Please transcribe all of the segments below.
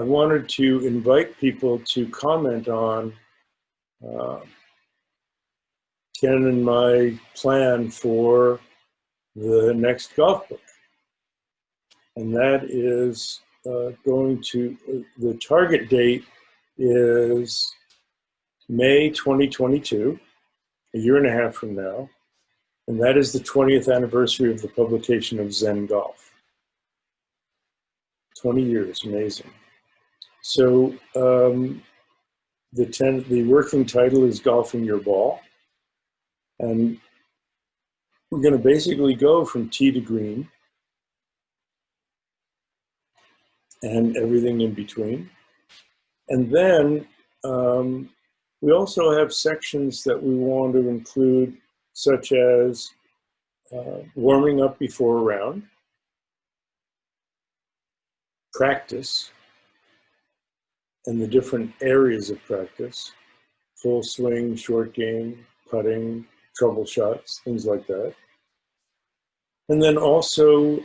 wanted to invite people to comment on Ken and my plan for the next golf book. And that is the target date is May 2022, a year and a half from now. And that is the 20th anniversary of the publication of Zen Golf. 20 years, amazing. So the working title is Golfing Your Ball. And we're going to basically go from tee to green and everything in between. And then we also have sections that we want to include, such as warming up before a round, practice, and the different areas of practice, full swing, short game, putting, trouble shots, things like that. And then also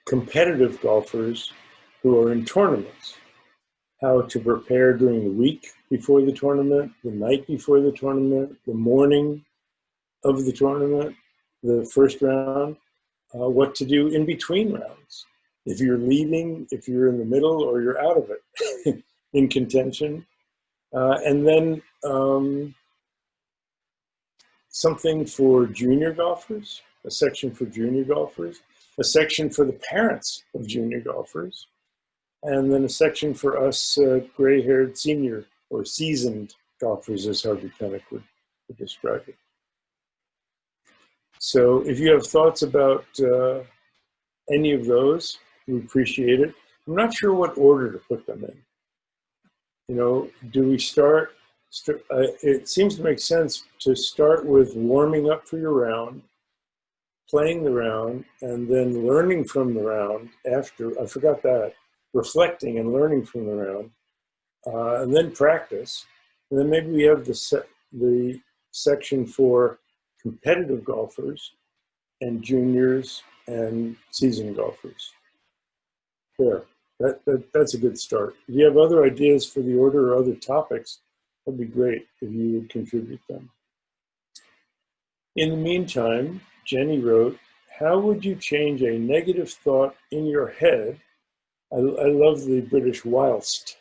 competitive golfers who are in tournaments, how to prepare during the week before the tournament, the night before the tournament, the morning of the tournament, the first round, what to do in between rounds. If you're leading, if you're in the middle, or you're out of it in contention. And then something for junior golfers, a section for junior golfers, a section for the parents of junior golfers, and then a section for us gray-haired senior or seasoned golfers, as Harvey Penick would describe it. So if you have thoughts about any of those, we appreciate it. I'm not sure what order to put them in. You know, do we start it seems to make sense to start with warming up for your round, playing the round, and then learning from the round after, I forgot that, reflecting and learning from the round, and then practice. And then maybe we have the section for competitive golfers and juniors and seasoned golfers. There, that's a good start. If you have other ideas for the order or other topics, that'd be great if you would contribute them. In the meantime, Jenny wrote, how would you change a negative thought in your head? I love the British whilst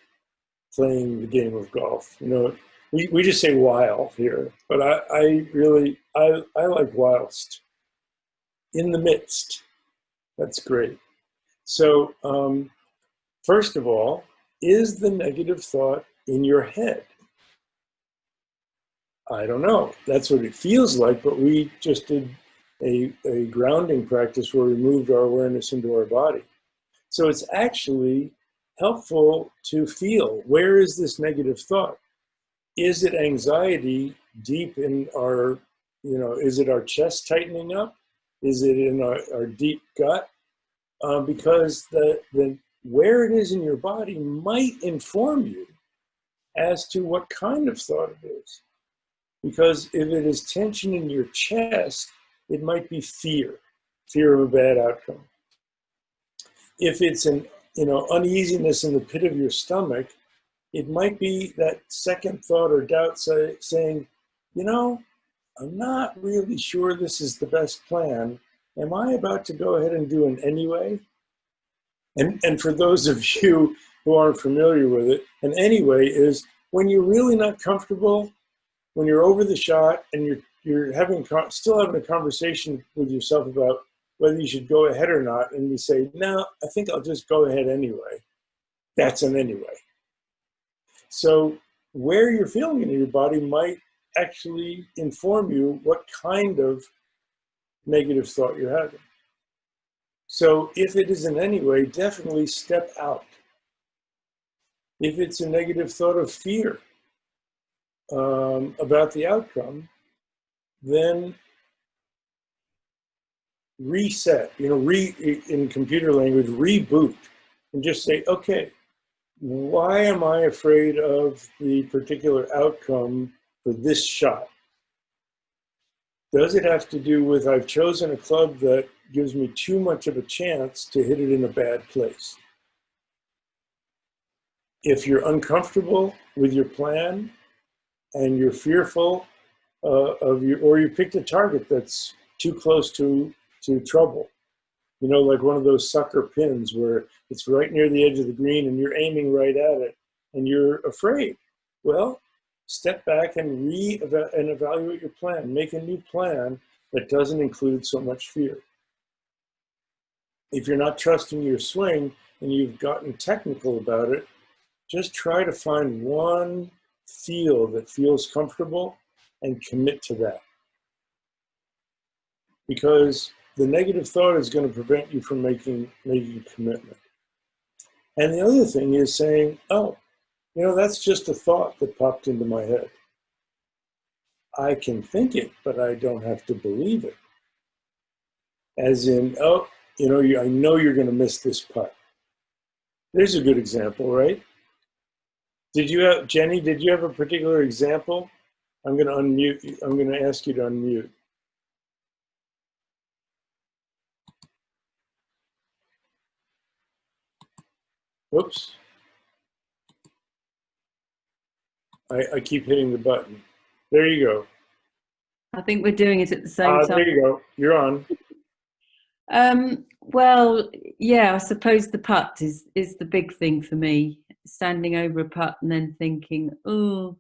playing the game of golf. You know, we just say while here, but I like whilst. In the midst. That's great. So first of all, is the negative thought in your head? I don't know. That's what it feels like, but we just did a grounding practice where we moved our awareness into our body. So it's actually helpful to feel, where is this negative thought? Is it anxiety deep in our, is it our chest tightening up? Is it in our deep gut? Because the where it is in your body might inform you as to what kind of thought it is. Because if it is tension in your chest, it might be fear of a bad outcome. If it's an uneasiness in the pit of your stomach, it might be that second thought or doubt saying, I'm not really sure this is the best plan. Am I about to go ahead and do an anyway? And for those of you who aren't familiar with it, an anyway is when you're really not comfortable, when you're over the shot and you're still having a conversation with yourself about whether you should go ahead or not, and you say, no, I think I'll just go ahead anyway. That's an anyway. So where you're feeling it in your body might actually inform you what kind of negative thought you're having. So if it is an anyway, definitely step out. If it's a negative thought of fear about the outcome, then reset, in computer language, reboot, and just say, okay, why am I afraid of the particular outcome for this shot? Does it have to do with I've chosen a club that gives me too much of a chance to hit it in a bad place. If you're uncomfortable with your plan and you're fearful or you picked a target that's too close to trouble, you know, like one of those sucker pins where it's right near the edge of the green and you're aiming right at it and you're afraid. Well, step back and evaluate your plan. Make a new plan that doesn't include so much fear. If you're not trusting your swing and you've gotten technical about it, just try to find one feel that feels comfortable and commit to that. Because the negative thought is going to prevent you from making a commitment. And the other thing is saying, oh, you know, that's just a thought that popped into my head. I can think it, but I don't have to believe it. As in, oh, you know, I know you're going to miss this putt. There's a good example, right? Jenny, did you have a particular example? I'm going to unmute you. I'm going to ask you to unmute. Whoops. I keep hitting the button. There you go. I think we're doing it at the same time. There you go. You're on. Well, yeah, I suppose the putt is the big thing for me. Standing over a putt and then thinking, oh,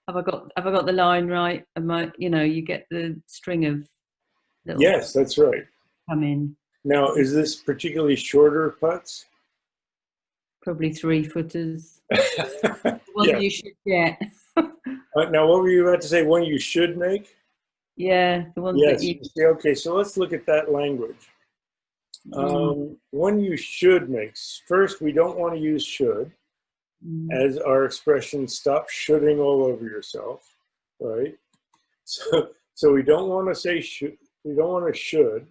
have I got the line right? Am I, you know, you get the string of little Yes, that's right. come in. Now, is this particularly shorter putts? Probably 3-footers. One Yeah. you should get. Now, what were you about to say? One you should make? Yeah, the ones Yes. that you. Okay, so let's look at that language. One you should make. First, we don't want to use should as our expression, stop shoulding all over yourself, right? So we don't want to say should. We don't want to should.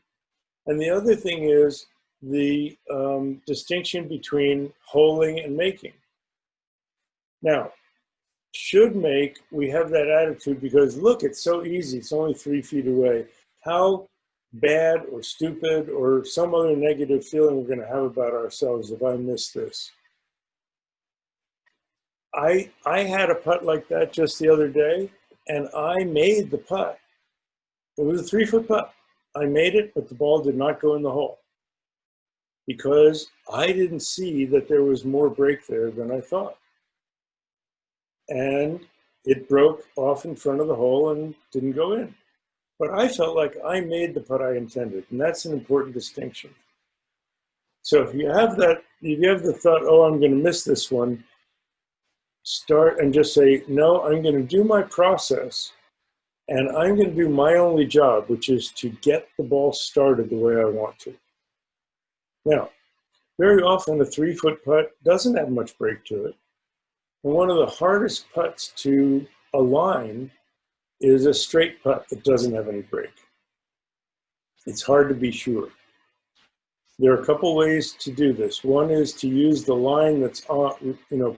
And the other thing is the distinction between holding and making. Now, should make, we have that attitude because look, it's so easy. It's only 3 feet away. How bad or stupid or some other negative feeling we're going to have about ourselves if I miss this. I had a putt like that just the other day, and I made the putt. It was a 3-foot putt. I made it, but the ball did not go in the hole because I didn't see that there was more break there than I thought. And it broke off in front of the hole and didn't go in. But I felt like I made the putt I intended, and that's an important distinction. So if you have that, if you have the thought, oh, I'm going to miss this one, start and just say, no, I'm going to do my process, and I'm going to do my only job, which is to get the ball started the way I want to. Now, very often a 3-foot putt doesn't have much break to it. And one of the hardest putts to align is a straight putt that doesn't have any break. It's hard to be sure. There are a couple ways to do this. One is to use the line that's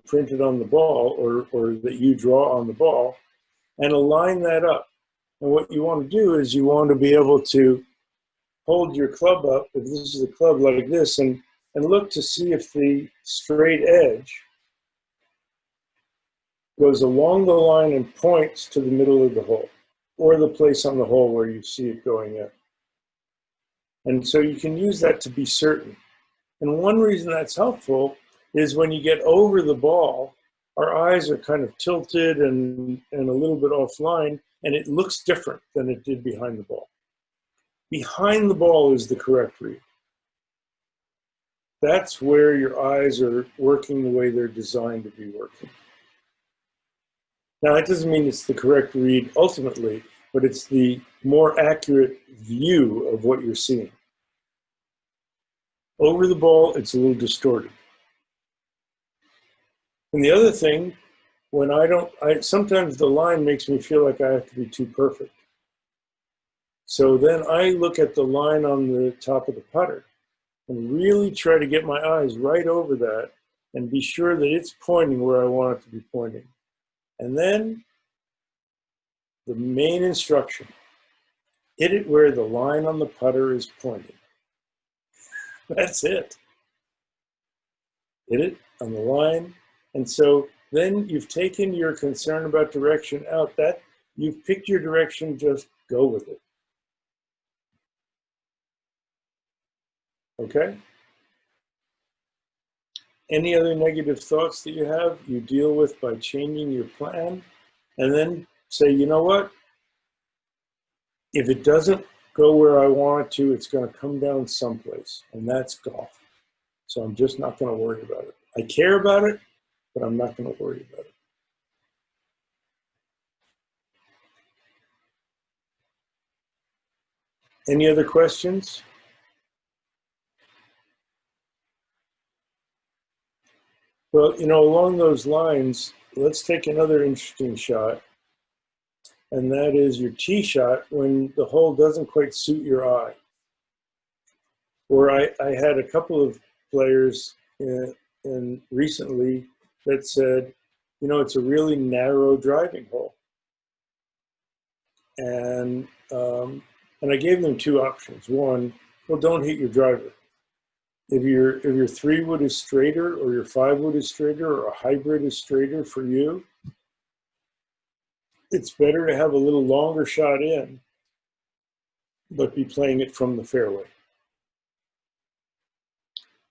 printed on the ball or that you draw on the ball and align that up. And what you want to do is you want to be able to hold your club up, if this is a club like this, and look to see if the straight edge goes along the line and points to the middle of the hole or the place on the hole where you see it going in. And so you can use that to be certain. And one reason that's helpful is when you get over the ball, our eyes are kind of tilted and a little bit offline, and it looks different than it did behind the ball. Behind the ball is the correct read. That's where your eyes are working the way they're designed to be working. Now, that doesn't mean it's the correct read ultimately, but it's the more accurate view of what you're seeing. Over the ball, it's a little distorted. And the other thing, when sometimes the line makes me feel like I have to be too perfect. So then I look at the line on the top of the putter and really try to get my eyes right over that and be sure that it's pointing where I want it to be pointing. And then the main instruction, hit it where the line on the putter is pointing. That's it. Hit it on the line. And so then you've taken your concern about direction out. That you've picked your direction, just go with it. Okay? Any other negative thoughts that you have, you deal with by changing your plan, and then say, you know what? If it doesn't go where I want it to, it's going to come down someplace, and that's golf. So I'm just not going to worry about it. I care about it, but I'm not going to worry about it. Any other questions? Well, you know, along those lines, let's take another interesting shot, and that is your tee shot when the hole doesn't quite suit your eye. Or I had a couple of players in recently that said, you know, it's a really narrow driving hole. And I gave them two options. One, well, don't hit your driver. If your 3-wood is straighter, or your 5-wood is straighter, or a hybrid is straighter for you, it's better to have a little longer shot in, but be playing it from the fairway.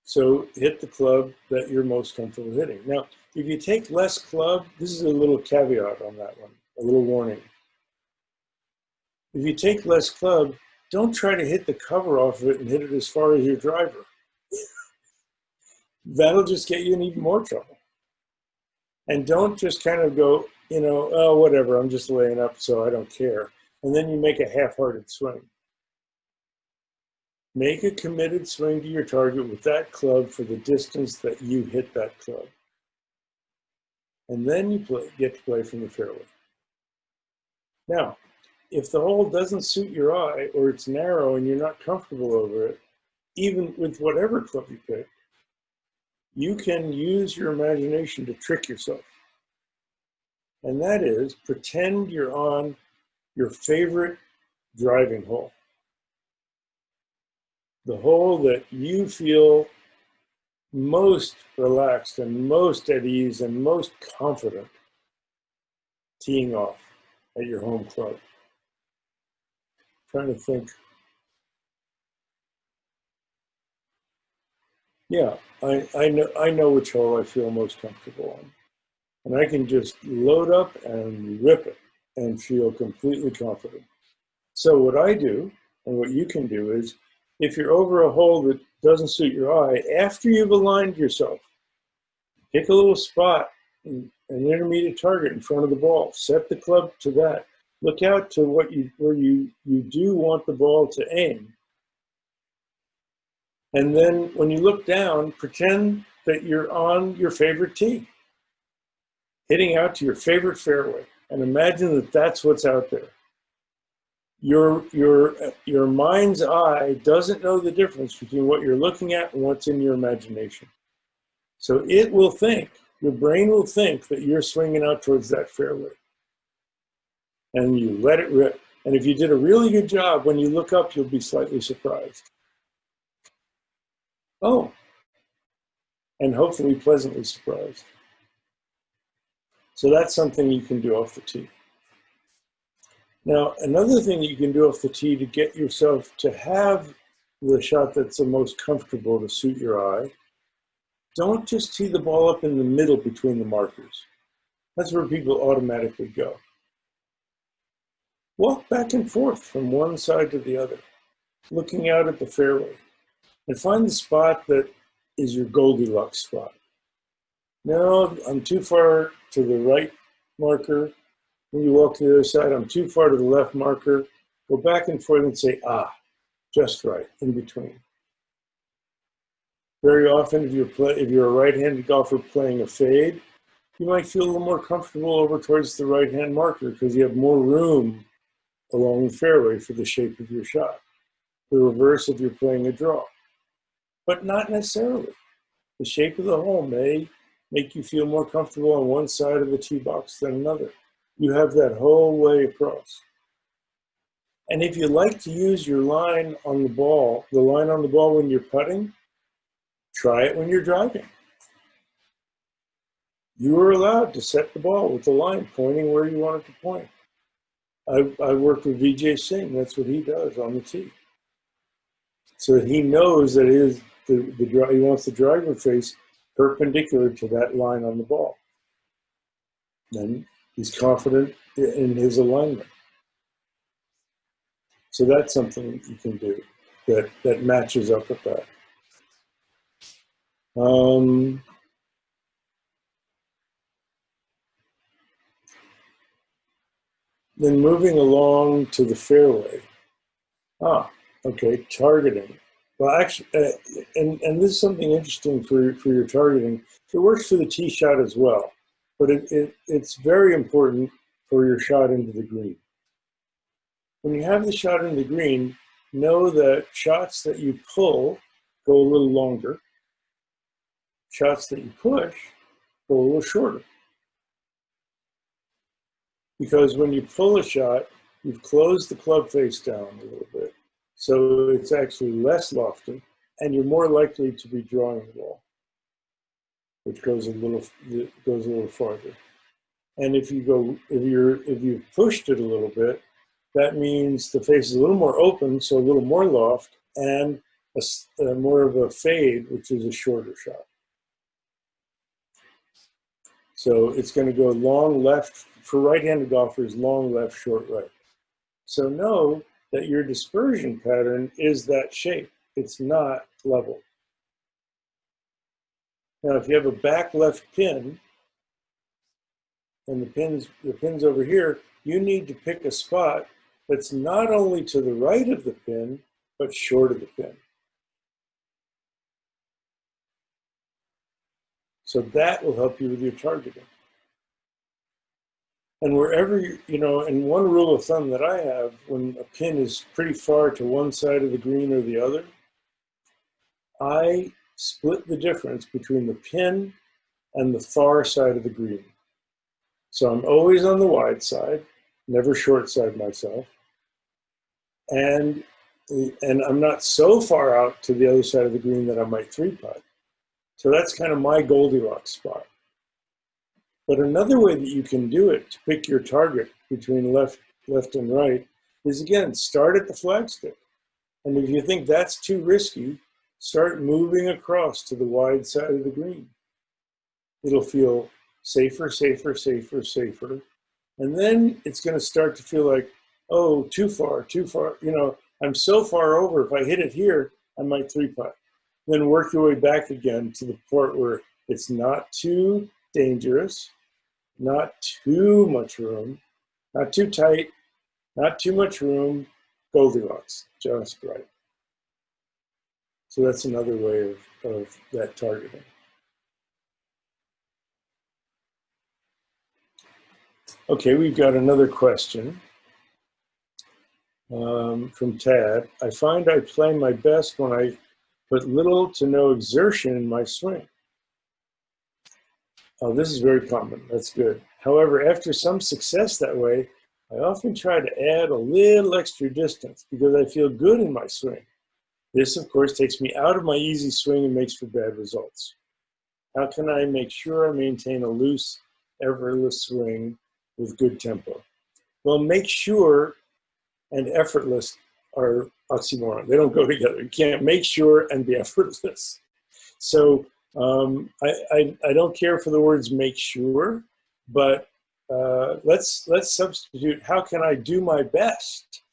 So hit the club that you're most comfortable hitting. Now, if you take less club, this is a little caveat on that one, a little warning. If you take less club, don't try to hit the cover off of it and hit it as far as your driver. That'll just get you in even more trouble. And don't just kind of go, you know, oh, whatever, I'm just laying up, so I don't care. And then you make a half-hearted swing. Make a committed swing to your target with that club for the distance that you hit that club. And then you get to play from the fairway. Now, if the hole doesn't suit your eye, or it's narrow and you're not comfortable over it, even with whatever club you pick, you can use your imagination to trick yourself. And that is, pretend you're on your favorite driving hole. The hole that you feel most relaxed and most at ease and most confident teeing off at your home club. Trying to think. Yeah, I know which hole I feel most comfortable on. And I can just load up and rip it and feel completely confident. So what I do, and what you can do, is if you're over a hole that doesn't suit your eye, after you've aligned yourself, pick a little spot, an intermediate target in front of the ball. Set the club to that. Look out to where you do want the ball to aim. And then when you look down, pretend that you're on your favorite tee, hitting out to your favorite fairway, and imagine that that's what's out there. Your mind's eye doesn't know the difference between what you're looking at and what's in your imagination. So it will think, your brain will think that you're swinging out towards that fairway. And you let it rip. And if you did a really good job, when you look up, you'll be slightly surprised. Oh, and hopefully pleasantly surprised. So that's something you can do off the tee. Now, another thing you can do off the tee to get yourself to have the shot that's the most comfortable to suit your eye, don't just tee the ball up in the middle between the markers. That's where people automatically go. Walk back and forth from one side to the other, looking out at the fairway, and find the spot that is your Goldilocks spot. No, I'm too far to the right marker. When you walk to the other side, I'm too far to the left marker. Go back and forth and say, ah, just right, in between. Very often, if you're a right-handed golfer playing a fade, you might feel a little more comfortable over towards the right-hand marker because you have more room along the fairway for the shape of your shot. The reverse if you're playing a draw. But not necessarily. The shape of the hole may make you feel more comfortable on one side of the tee box than another. You have that whole way across. And if you like to use your line on the ball when you're putting, Try it when you're driving. You are allowed to set the ball with the line pointing where you want it to point. I work with Vijay Singh. That's what he does on the tee. So he knows that he wants the driver face perpendicular to that line on the ball. Then he's confident in his alignment. So that's something you can do that matches up with that. Then moving along to the fairway. Okay, targeting. Well, actually, and this is something interesting for your targeting. It works for the tee shot as well, but it's very important for your shot into the green. When you have the shot into the green, know that shots that you pull go a little longer. Shots that you push go a little shorter. Because when you pull a shot, you've closed the club face down a little bit. So it's actually less lofty, and you're more likely to be drawing the ball, which goes a little farther. And if you've pushed it a little bit, that means the face is a little more open, so a little more loft, and more of a fade, which is a shorter shot. So it's going to go long left, for right-handed golfers, long left, short right. So know that your dispersion pattern is that shape. It's not level. Now, if you have a back left pin, and the pin's over here, you need to pick a spot that's not only to the right of the pin, but short of the pin. So that will help you with your targeting. And wherever, and one rule of thumb that I have, when a pin is pretty far to one side of the green or the other, I split the difference between the pin and the far side of the green. So I'm always on the wide side, never short side myself. And I'm not so far out to the other side of the green that I might three-putt. So that's kind of my Goldilocks spot. But another way that you can do it to pick your target between left and right is, again, start at the flagstick. And if you think that's too risky, start moving across to the wide side of the green. It'll feel safer, safer, safer, safer. And then it's going to start to feel like, oh, too far, too far. I'm so far over, if I hit it here, I might three-putt. Then work your way back again to the point where it's not too dangerous, not too much room, not too tight, not too much room, Goldilocks, just right. So that's another way of that targeting. Okay, we've got another question from Tad. I find I play my best when I put little to no exertion in my swing. Oh, this is very common. That's good. However, after some success that way, I often try to add a little extra distance because I feel good in my swing. This, of course, takes me out of my easy swing and makes for bad results. How can I make sure I maintain a loose, effortless swing with good tempo? Well, make sure and effortless are oxymoron. They don't go together. You can't make sure and be effortless. So I don't care for the words make sure, but let's substitute how can I do my best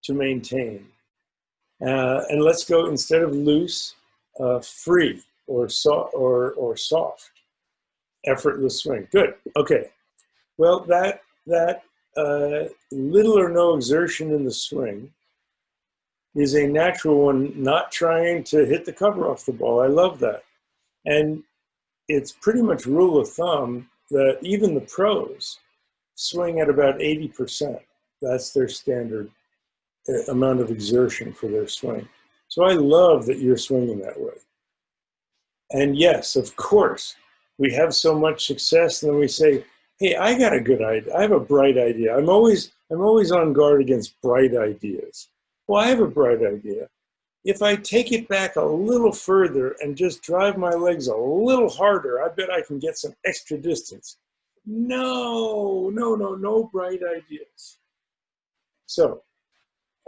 to maintain. And let's go, instead of loose, free or soft, effortless swing. Good. Okay. Well, that little or no exertion in the swing is a natural one, not trying to hit the cover off the ball. I love that. And it's pretty much rule of thumb that even the pros swing at about 80%. That's their standard amount of exertion for their swing. So I love that you're swinging that way. And yes, of course, we have so much success, and then we say, hey, I got a good idea. I have a bright idea. I'm always on guard against bright ideas. Well, I have a bright idea. if I take it back a little further and just drive my legs a little harder, I bet I can get some extra distance. No, no, no, no bright ideas. So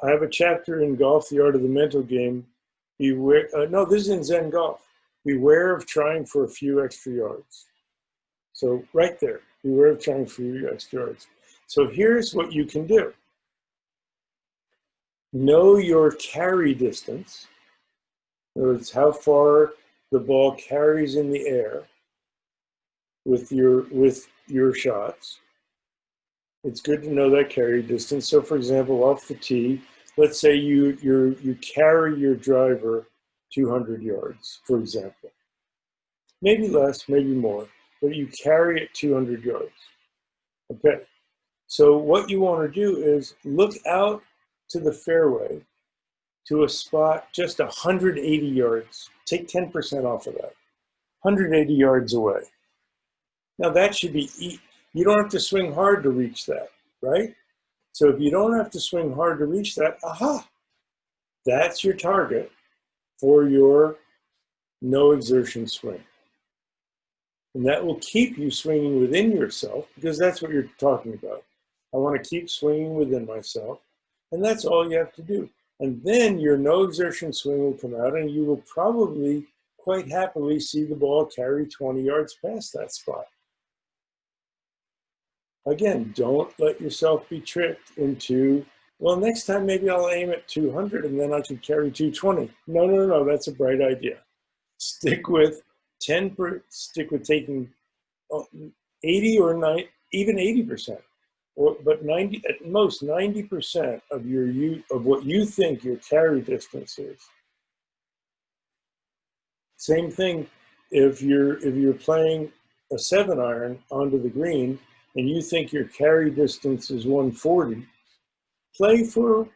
I have a chapter in Golf, the Art of the Mental Game. Beware, no, this is in Zen Golf. Beware of trying for a few extra yards. So right there, beware of trying for a few extra yards. So here's what you can do. Know your carry distance. In other words, how far the ball carries in the air with your shots. It's good to know that carry distance. So for example, off the tee, let's say you carry your driver 200 yards, for example. Maybe less, maybe more, but you carry it 200 yards. Okay. So what you want to do is look out to the fairway to a spot just 180 yards. Take 10% off of that. 180 yards away. Now that should be, you don't have to swing hard to reach that, right? So if you don't have to swing hard to reach that, aha, that's your target for your no exertion swing. And that will keep you swinging within yourself, because that's what you're talking about. I want to keep swinging within myself, and that's all you have to do. And then your no exertion swing will come out, and you will probably quite happily see the ball carry 20 yards past that spot. Again, don't let yourself be tricked into, well, next time maybe I'll aim at 200 and then I can carry 220. No, no, no, that's a bright idea. Stick with taking 80 or 90, even 80%, but 90, at most 90% of what you think your carry distance is. Same thing if you're playing a 7-iron onto the green and you think your carry distance is 140, play for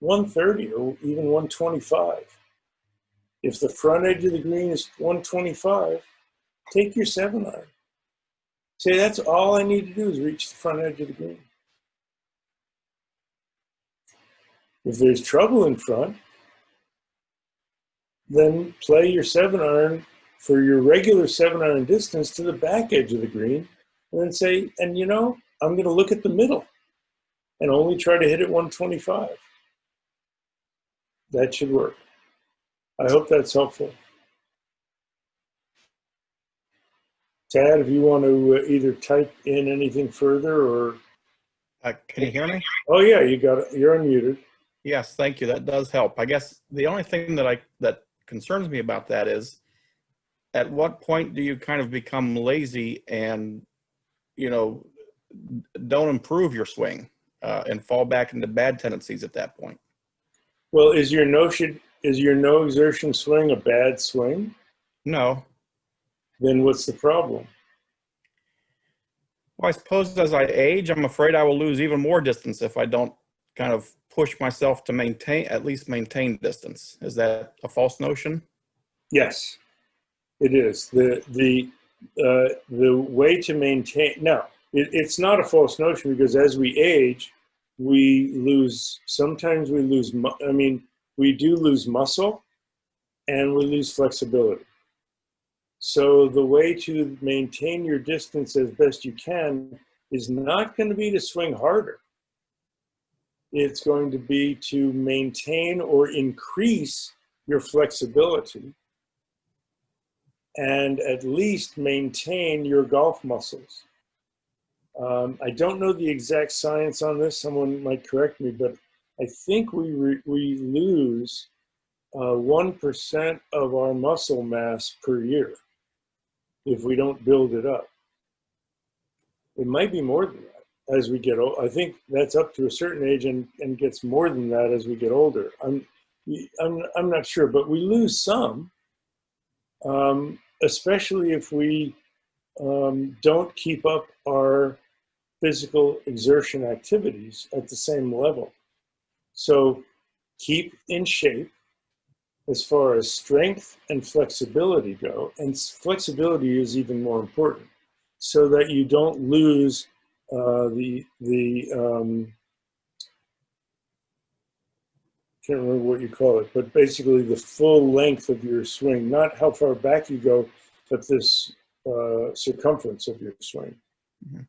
130 or even 125. If the front edge of the green is 125, take your 7-iron. Say, that's all I need to do is reach the front edge of the green. If there's trouble in front, then play your 7-iron for your regular 7-iron distance to the back edge of the green, and then say, and you know, I'm going to look at the middle and only try to hit it 125. That should work. I hope that's helpful. Tad, if you want to either type in anything further or... Can you hear me? Oh yeah, you got it. You're unmuted. Yes, thank you. That does help. I guess the only thing that concerns me about that is, at what point do you kind of become lazy and, you know, don't improve your swing and fall back into bad tendencies at that point? Well, is your no exertion swing a bad swing? No. Then what's the problem? Well, I suppose as I age, I'm afraid I will lose even more distance if I don't kind of push myself to at least maintain distance. Is that a false notion? Yes, it is. The way to maintain, now, it's not a false notion, because as we age, sometimes we lose, we do lose muscle and we lose flexibility. So the way to maintain your distance as best you can is not going to be to swing harder. It's going to be to maintain or increase your flexibility and at least maintain your golf muscles. I don't know the exact science on this. Someone might correct me, but I think we lose 1% of our muscle mass per year if we don't build it up. It might be more than that as we get old. I think that's up to a certain age and gets more than that as we get older. I'm not sure, but we lose some, especially if we don't keep up our physical exertion activities at the same level. So keep in shape as far as strength and flexibility go, and flexibility is even more important, so that you don't lose can't remember what you call it, but basically the full length of your swing, not how far back you go, but this circumference of your swing. Mhm.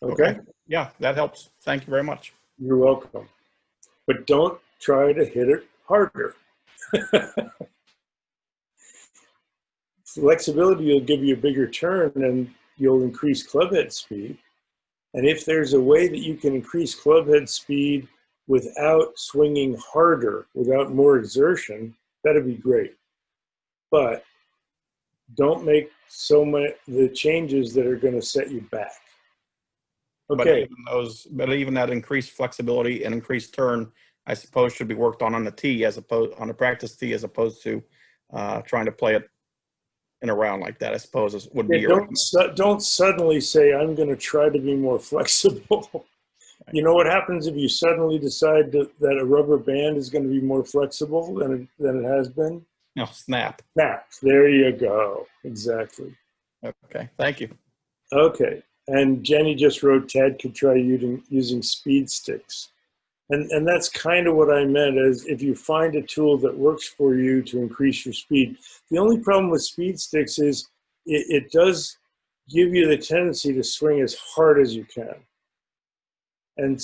Okay? Yeah, that helps. Thank you very much. You're welcome. But don't try to hit it harder. Flexibility will give you a bigger turn and you'll increase clubhead speed. And if there's a way that you can increase clubhead speed without swinging harder, without more exertion, that'd be great. But don't make so many the changes that are going to set you back. Okay. But even that increased flexibility and increased turn, I suppose, should be worked on the tee as opposed on a practice tee, as opposed to trying to play it in a round like that. I suppose would be your. Don't suddenly say I'm going to try to be more flexible. You know what happens if you suddenly decide that a rubber band is going to be more flexible than it has been? No, snap. Snap. There you go. Exactly. Okay. Thank you. Okay. And Jenny just wrote Tad could try using speed sticks. And that's kind of what I meant, is if you find a tool that works for you to increase your speed. The only problem with speed sticks is it does give you the tendency to swing as hard as you can. And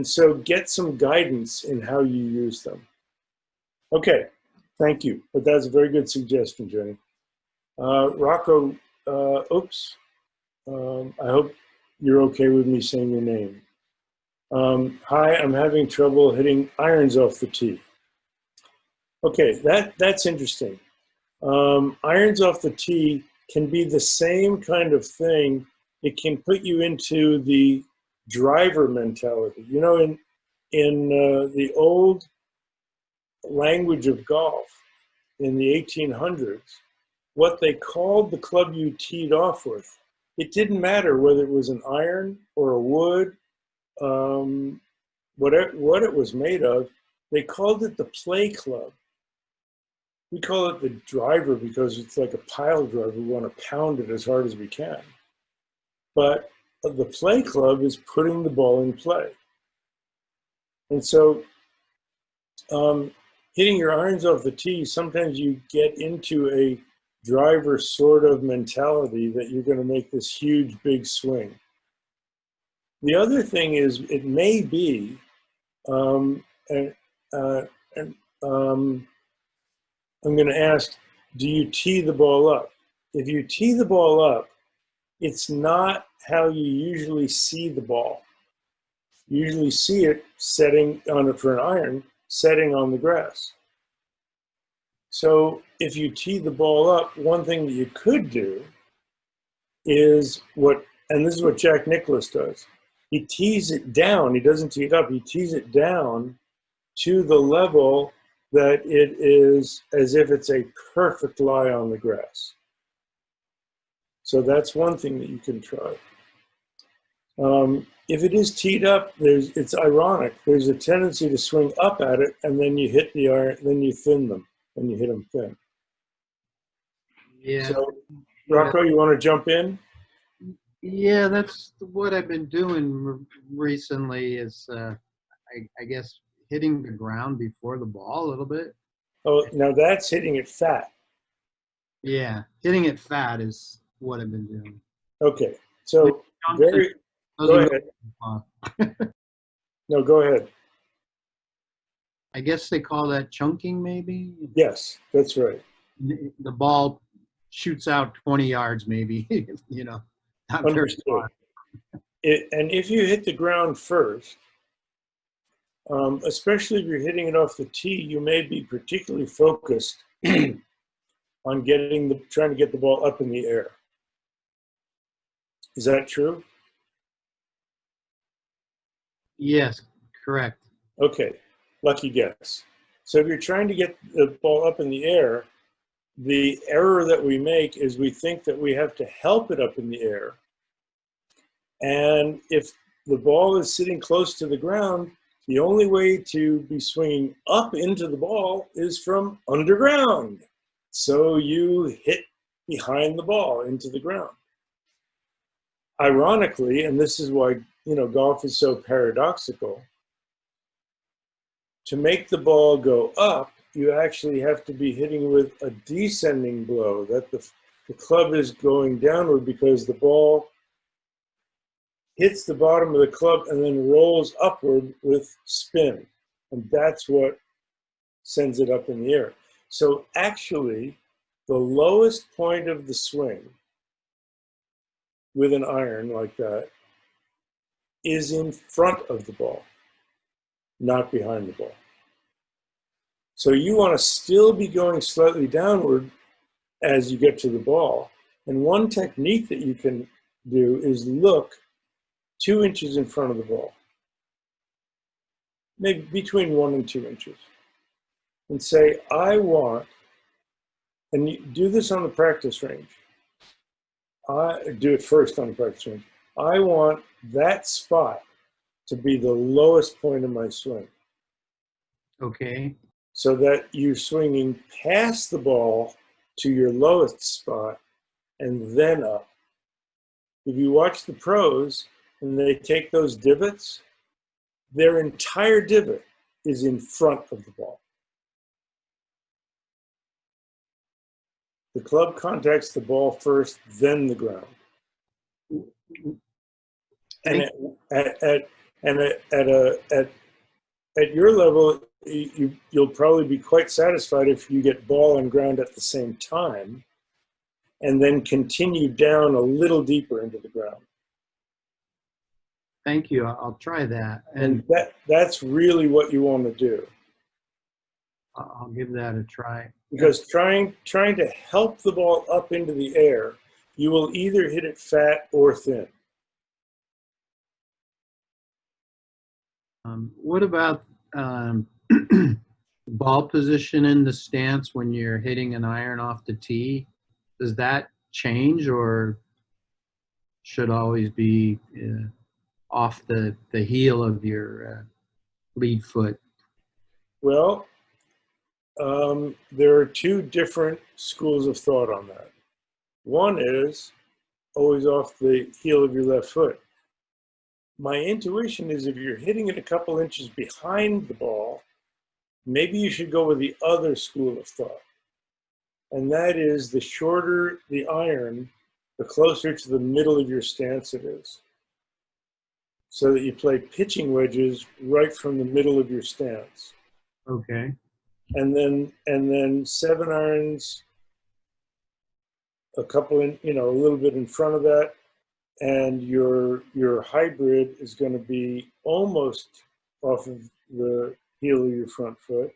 so get some guidance in how you use them. Okay, thank you. But that's a very good suggestion, Jenny. Rocco, oops. I hope you're okay with me saying your name. Hi, I'm having trouble hitting irons off the tee. Okay, that's interesting. Irons off the tee can be the same kind of thing. It can put you into the driver mentality. You know, in the old language of golf in the 1800s, what they called the club you teed off with, it didn't matter whether it was an iron or a wood, what it was made of, they called it the play club. We call it the driver because it's like a pile driver. We want to pound it as hard as we can. But the play club is putting the ball in play. And so hitting your irons off the tee, sometimes you get into a driver sort of mentality that you're going to make this huge, big swing. The other thing is it may be, I'm going to ask, do you tee the ball up? If you tee the ball up, it's not how you usually see the ball. You usually see it setting on it for an iron, setting on the grass. So if you tee the ball up, one thing that you could do is and this is what Jack Nicklaus does. He tees it down. He doesn't tee it up. He tees it down to the level that it is as if it's a perfect lie on the grass. So that's one thing that you can try. If it is teed up, it's ironic. There's a tendency to swing up at it, and then you hit the iron, then you thin them, and you hit them thin. Yeah. So, Rocco, you want to jump in? Yeah, that's what I've been doing recently is, I guess, hitting the ground before the ball a little bit. Oh, now that's hitting it fat. Yeah, hitting it fat is what I've been doing. Okay, so go ahead. No, go ahead. I guess they call that chunking, maybe? Yes, that's right. The ball shoots out 20 yards, maybe, you know. Not very far. And if you hit the ground first, especially if you're hitting it off the tee, you may be particularly focused on trying to get the ball up in the air. Is that true? Yes, correct. Okay, lucky guess. So if you're trying to get the ball up in the air, the error that we make is we think that we have to help it up in the air. And if the ball is sitting close to the ground, the only way to be swinging up into the ball is from underground. So you hit behind the ball into the ground. Ironically, and this is why golf is so paradoxical, to make the ball go up, you actually have to be hitting with a descending blow, that the club is going downward because the ball hits the bottom of the club and then rolls upward with spin. And that's what sends it up in the air. So actually, the lowest point of the swing with an iron like that is in front of the ball, not behind the ball. So you want to still be going slightly downward as you get to the ball. And one technique that you can do is look 2 inches in front of the ball, maybe between 1 and 2 inches, and say, I want, and you do this on the practice range. I do it first on the practice range. I want that spot to be the lowest point of my swing. Okay. So that you're swinging past the ball to your lowest spot and then up. If you watch the pros and they take those divots, their entire divot is in front of the ball. The club contacts the ball first, then the ground. And at your level, you'll probably be quite satisfied if you get ball and ground at the same time, and then continue down a little deeper into the ground. Thank you. I'll try that. And that's really what you want to do. I'll give that a try. Because trying to help the ball up into the air, you will either hit it fat or thin. What about ball position in the stance when you're hitting an iron off the tee? Does that change, or should always be off the heel of your lead foot? Well, there are two different schools of thought on that. One is always off the heel of your left foot. My intuition is if you're hitting it a couple inches behind the ball, maybe you should go with the other school of thought. And that is, the shorter the iron, the closer to the middle of your stance it is. So that you play pitching wedges right from the middle of your stance. Okay. And then 7 irons, a couple in, a little bit in front of that, and your hybrid is going to be almost off of the heel of your front foot,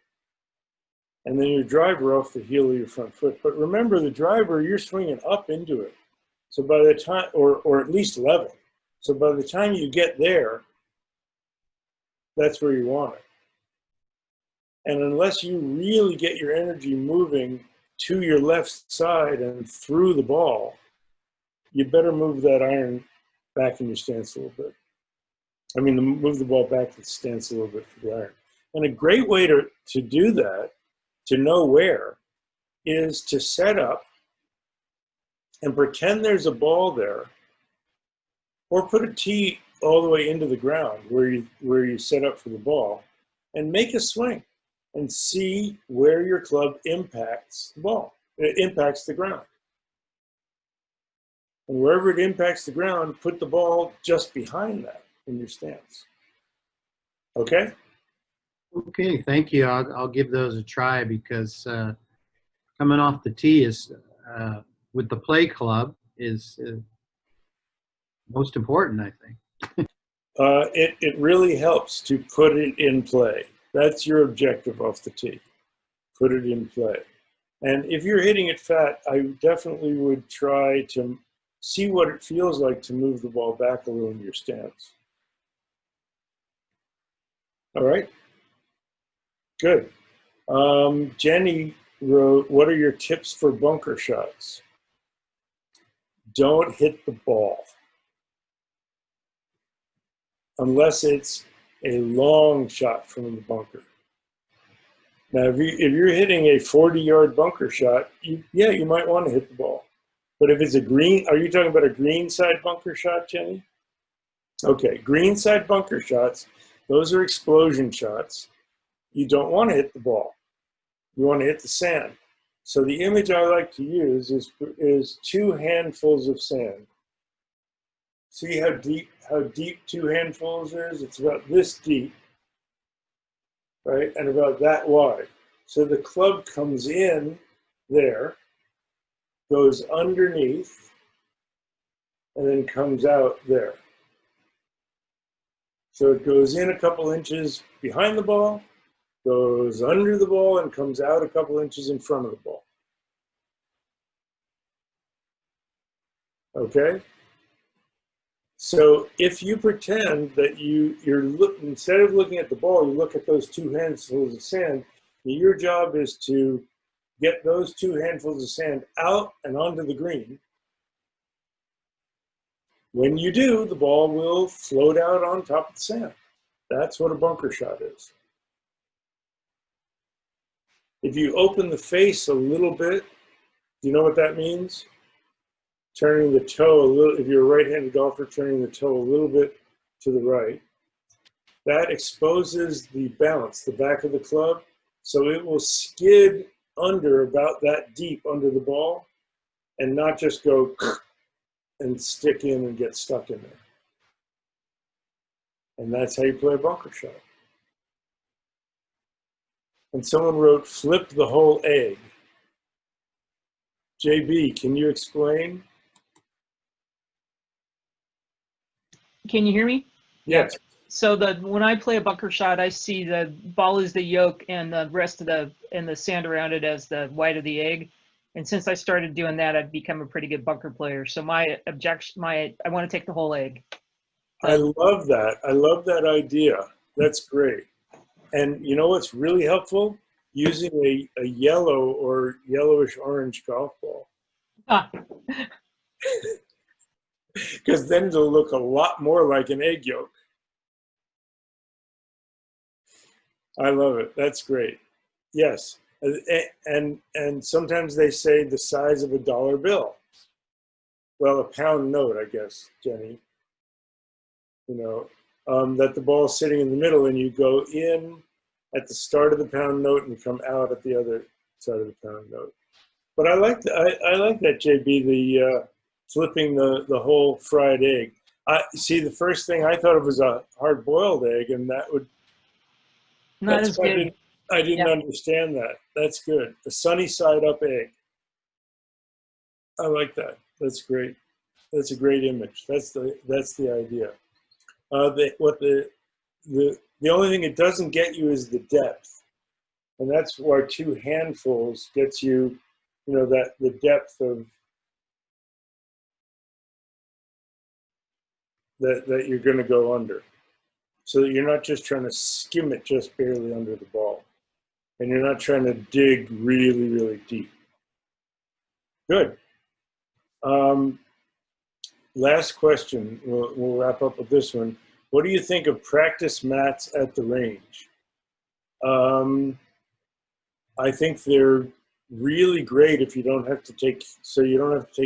and then your driver off the heel of your front foot. But remember, the driver, you're swinging up into it, so by the time, or at least level. So by the time you get there, that's where you want it. And unless you really get your energy moving to your left side and through the ball, you better move that iron back in your stance a little bit. I mean, move the ball back to the stance a little bit for the iron. And a great way to do that, to know where, is to set up and pretend there's a ball there, or put a tee all the way into the ground where you set up for the ball, and make a swing and see where your club impacts the ball. It impacts the ground. And wherever it impacts the ground, put the ball just behind that in your stance. Okay? Okay, thank you. I'll give those a try, because coming off the tee is with the play club is most important, I think. It really helps to put it in play. That's your objective off the tee. Put it in play. And if you're hitting it fat, I definitely would try to see what it feels like to move the ball back a little in your stance. All right? Good. Jenny wrote, what are your tips for bunker shots? Don't hit the ball. Unless it's a long shot from the bunker. Now, if you're hitting a 40-yard bunker shot, you might want to hit the ball. But if it's a green, are you talking about a green side bunker shot, Jenny? Okay, green side bunker shots, those are explosion shots. you don't want to hit the ball. You want to hit the sand. So the image I like to use is 2 handfuls of sand. See how deep 2 handfuls is? It's about this deep, right? And about that wide. So the club comes in there, goes underneath, and then comes out there. So it goes in a couple inches behind the ball, goes under the ball, and comes out a couple inches in front of the ball. Okay? So if you pretend that instead of looking at the ball, you look at those 2 handfuls of sand, your job is to get those 2 handfuls of sand out and onto the green. When you do, the ball will float out on top of the sand. That's what a bunker shot is. If you open the face a little bit, do you know what that means? Turning the toe a little, if you're a right-handed golfer, turning the toe a little bit to the right. That exposes the bounce, the back of the club, so it will skid under about that deep under the ball and not just go and stick in and get stuck in there. And that's how you play a bunker shot. And someone wrote, flip the whole egg. JB, can you explain? Can you hear me? Yes. So when I play a bunker shot, I see the ball is the yolk and the rest of the sand around it as the white of the egg. And since I started doing that, I've become a pretty good bunker player. So I want to take the whole egg. I love that. I love that idea. That's great. And you know what's really helpful? Using a yellow or yellowish orange golf ball. Because then it'll look a lot more like an egg yolk. I love it. That's great. Yes. And sometimes they say the size of a dollar bill. Well, a pound note, I guess, Jenny. You know, that the ball's sitting in the middle and you go in at the start of the pound note and come out at the other side of the pound note. But I like that, JB, the flipping the whole fried egg. See, the first thing I thought of was a hard-boiled egg, and that would. Not as good. I didn't understand that. That's good. The sunny side up egg. I like that. That's great. That's a great image. That's the idea. The only thing it doesn't get you is the depth, and that's why 2 handfuls gets you, you know, that the depth of that you're going to go under, so that you're not just trying to skim it just barely under the ball, and you're not trying to dig really, really deep. Good. Last question. We'll wrap up with this one. What do you think of practice mats at the range? I think they're really great if you don't have to take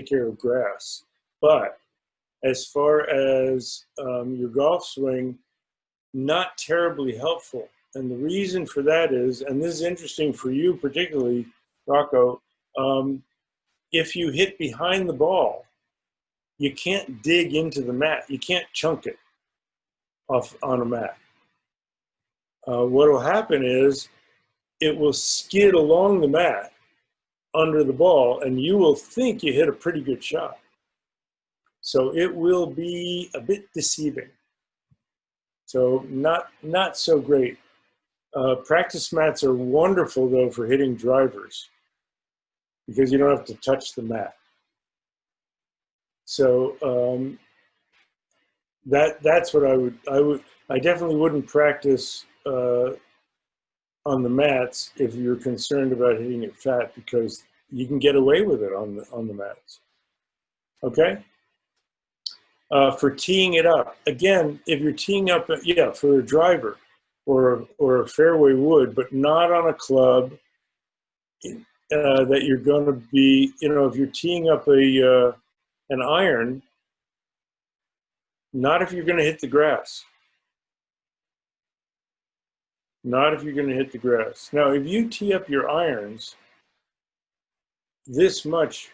care of grass. But as far as your golf swing, not terribly helpful. And the reason for that is, and this is interesting for you particularly, Rocco, if you hit behind the ball, you can't dig into the mat. You can't chunk it off on a mat. What will happen is it will skid along the mat under the ball, and you will think you hit a pretty good shot. So it will be a bit deceiving. So not so great. Practice mats are wonderful though for hitting drivers because you don't have to touch the mat. So that's what I definitely wouldn't practice on the mats if you're concerned about hitting it fat, because you can get away with it on the mats. Okay. For teeing it up, again, if you're teeing up, for a driver or a fairway wood, but not on a club that you're going to be, if you're teeing up an iron, not if you're going to hit the grass. Not if you're going to hit the grass. Now, if you tee up your irons this much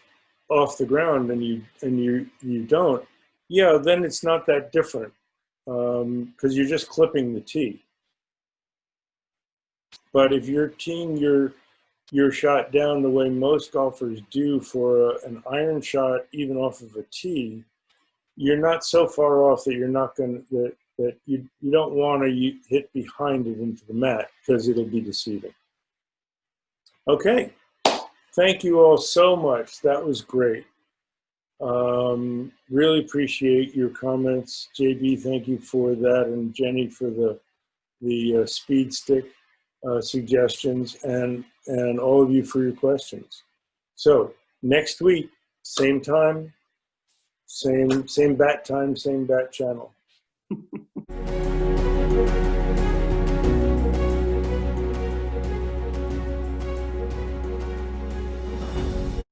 off the ground and you don't, yeah, then it's not that different because you're just clipping the tee. But if you're teeing your shot down the way most golfers do for an iron shot, even off of a tee, you're not so far off that you're not going to, that you don't want to hit behind it into the mat because it'll be deceiving. Okay, thank you all so much. That was great. Really appreciate your comments. JB, thank you for that, and Jenny for the speed stick suggestions, and all of you for your questions. So next week, same time, same bat time, same bat channel.